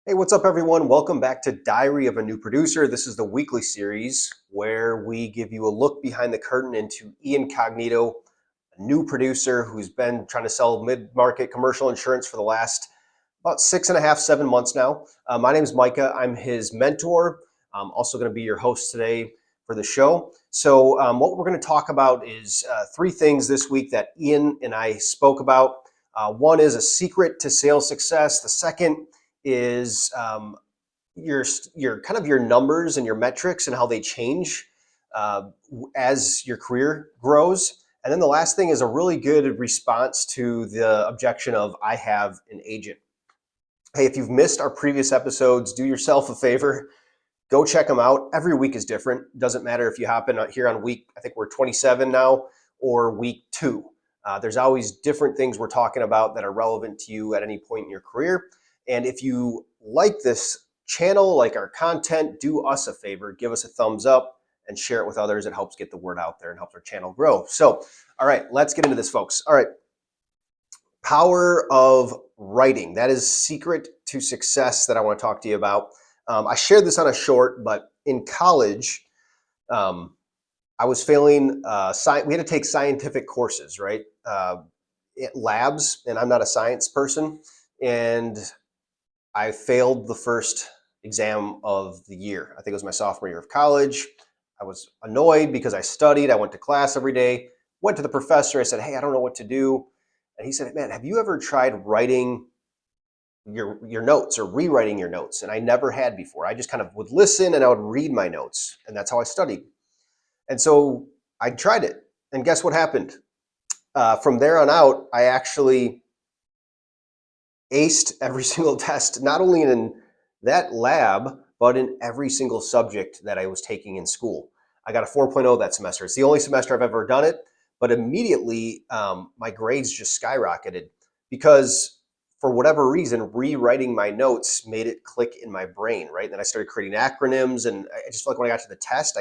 Hey, what's up, everyone? Welcome back to Diary of a New Producer. This is the weekly series where we give you a look behind the curtain into Ian Cognito, a new producer who's been trying to sell mid-market commercial insurance for the last about 6.5, 7 months now. My name is Micah. I'm his mentor. I'm also going to be your host today for the show. So what we're going to talk about is three things this week that Ian and I spoke about. One is a secret to sales success. The second is your numbers and your metrics and how they change uh, as your career grows. And then the last thing is a really good response to the objection of I have an agent. Hey, if you've missed our previous episodes, do yourself a favor. Go check them out. Every week is different. Doesn't matter if you hop in here on week, I think we're 27 now, or week 2. There's always different things we're talking about that are relevant to you at any point in your career. And if you like this channel, like our content, do us a favor, give us a thumbs up and share it with others. It helps get the word out there and helps our channel grow. So, all right, let's get into this, folks. All right, power of writing. That is secret to success that I want to talk to you about. I shared this on a short, but in college, um, I was failing. We had to take scientific courses, right? Labs, and I'm not a science person. And I failed the first exam of the year. I think it was my sophomore year of college. I was annoyed because I studied. I went to class every day, went to the professor. I said, hey, I don't know what to do. And he said, man, have you ever tried writing your notes or rewriting your notes? And I never had before. I just kind of would listen and I would read my notes. And that's how I studied. And so I tried it. And guess what happened? From there on out, I actually aced every single test, not only in that lab, but in every single subject that I was taking in school. I got a 4.0 that semester. It's the only semester I've ever done it, but immediately my grades just skyrocketed because for whatever reason, rewriting my notes made it click in my brain, right? And then I started creating acronyms, and I just felt like when I got to the test,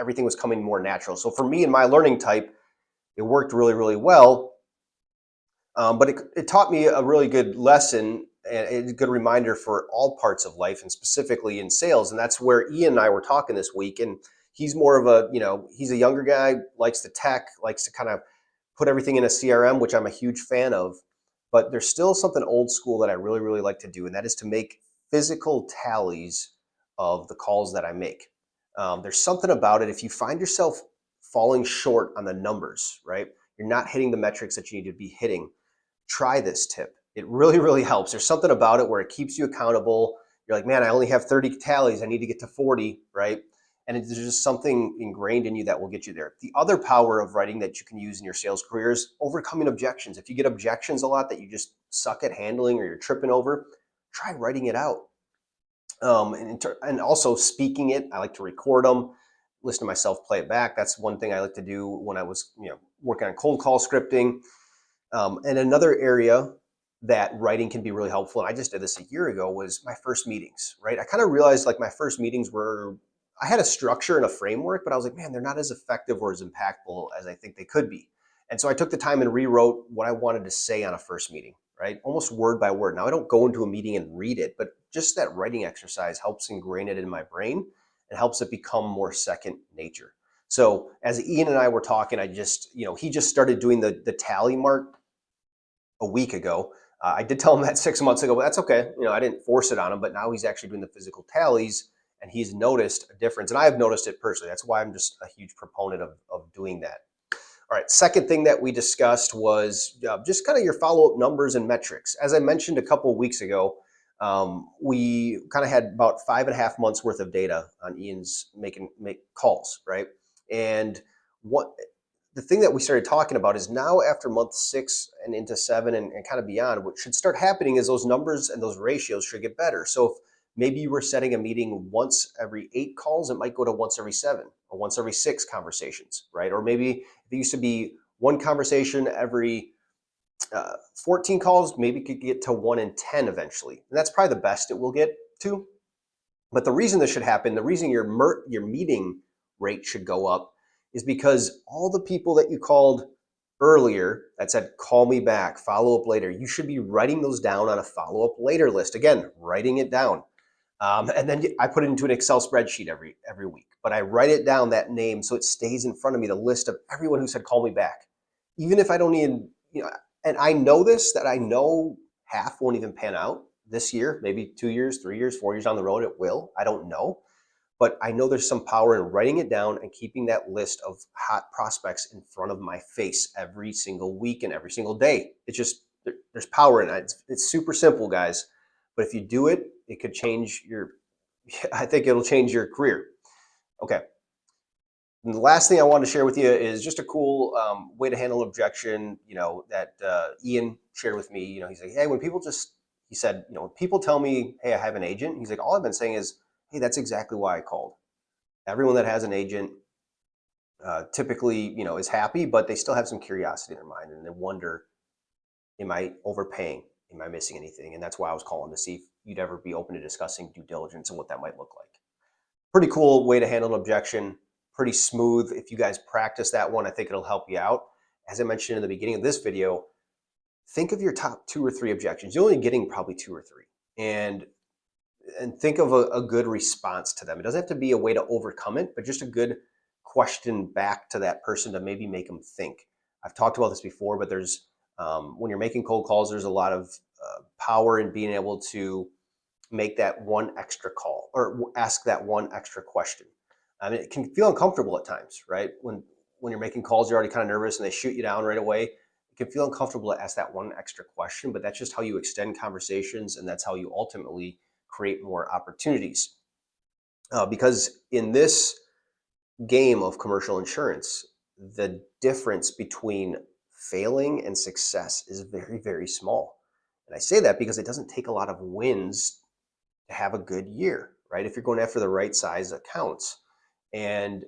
everything was coming more natural. So for me and my learning type, it worked really, really well. But it taught me a really good lesson and a good reminder for all parts of life, and specifically in sales. And that's where Ian and I were talking this week. And he's more of he's a younger guy, likes the tech, likes to kind of put everything in a CRM, which I'm a huge fan of. But there's still something old school that I really, really like to do, and that is to make physical tallies of the calls that I make. There's something about it. If you find yourself falling short on the numbers, right? You're not hitting the metrics that you need to be hitting. Try this tip. It really, really helps. There's something about it where it keeps you accountable. You're like, man, I only have 30 tallies. I need to get to 40, right? And there's just something ingrained in you that will get you there. The other power of writing that you can use in your sales career is overcoming objections. If you get objections a lot that you just suck at handling or you're tripping over, try writing it out. And also speaking it. I like to record them, listen to myself play it back. That's one thing I like to do when I was working on cold call scripting. And another area that writing can be really helpful, and I just did this a year ago, was my first meetings, right? I kind of realized like my first meetings I had a structure and a framework, but I was like, man, they're not as effective or as impactful as I think they could be. And so I took the time and rewrote what I wanted to say on a first meeting, right? Almost word by word. Now I don't go into a meeting and read it, but just that writing exercise helps ingrain it in my brain and helps it become more second nature. So as Ian and I were talking, he just started doing the tally mark a week ago. I did tell him that 6 months ago, but that's okay. I didn't force it on him, but now he's actually doing the physical tallies and he's noticed a difference. And I've noticed it personally. That's why I'm just a huge proponent of doing that. All right, second thing that we discussed was just kind of your follow-up numbers and metrics. As I mentioned a couple of weeks ago, we kind of had about 5.5 months worth of data on Ian's make calls, right? And what the thing that we started talking about is now after month 6 and into 7 and kind of beyond, what should start happening is those numbers and those ratios should get better. So if maybe you were setting a meeting once every 8 calls, it might go to once every 7 or once every 6 conversations, right? Or maybe if it used to be one conversation every 14 calls, maybe it could get to 1 in 10 eventually. And that's probably the best it will get to. But the reason this should happen, the reason your meeting rate should go up is because all the people that you called earlier that said, call me back, follow up later. You should be writing those down on a follow up later list. Again, writing it down. And then I put it into an Excel spreadsheet every week, but I write it down, that name, so it stays in front of me, the list of everyone who said, call me back. Even if I don't even, and I know this, that I know half won't even pan out this year, maybe 2 years, 3 years, 4 years down the road, it will. I don't know. But I know there's some power in writing it down and keeping that list of hot prospects in front of my face every single week and every single day. It's just, there's power in it. It's super simple, guys. But if you do it, it could change I think it'll change your career. Okay. And the last thing I want to share with you is just a cool way to handle objection, that Ian shared with me. He's like, hey, he said, when people tell me, hey, I have an agent, he's like, all I've been saying is, hey, that's exactly why I called. Everyone that has an agent typically, is happy, but they still have some curiosity in their mind and they wonder, am I overpaying? Am I missing anything? And that's why I was calling to see if you'd ever be open to discussing due diligence and what that might look like. Pretty cool way to handle an objection. Pretty smooth. If you guys practice that one, I think it'll help you out. As I mentioned in the beginning of this video, think of your top 2 or 3 objections. You're only getting probably 2 or 3. And think of a good response to them. It doesn't have to be a way to overcome it, but just a good question back to that person to maybe make them think. I've talked about this before, but there's when you're making cold calls, there's a lot of power in being able to make that one extra call or ask that one extra question. I mean, it can feel uncomfortable at times, right? When you're making calls, you're already kind of nervous and they shoot you down right away. It can feel uncomfortable to ask that one extra question, but that's just how you extend conversations, and that's how you ultimately create more opportunities. Because in this game of commercial insurance, the difference between failing and success is very, very small. And I say that because it doesn't take a lot of wins to have a good year, right? If you're going after the right size accounts. And,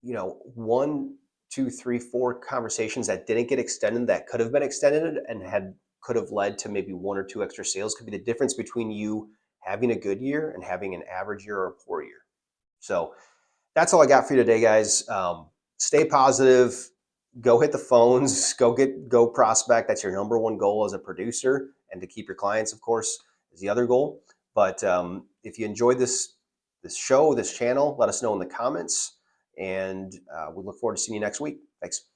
1, 2, 3, 4 conversations that didn't get extended that could have been extended and could have led to maybe 1 or 2 extra sales could be the difference between you having a good year and having an average year or a poor year. So that's all I got for you today, guys. Stay positive. Go hit the phones. Go prospect. That's your number one goal as a producer, and to keep your clients, of course, is the other goal. But if you enjoyed this show, this channel, let us know in the comments, and we look forward to seeing you next week. Thanks.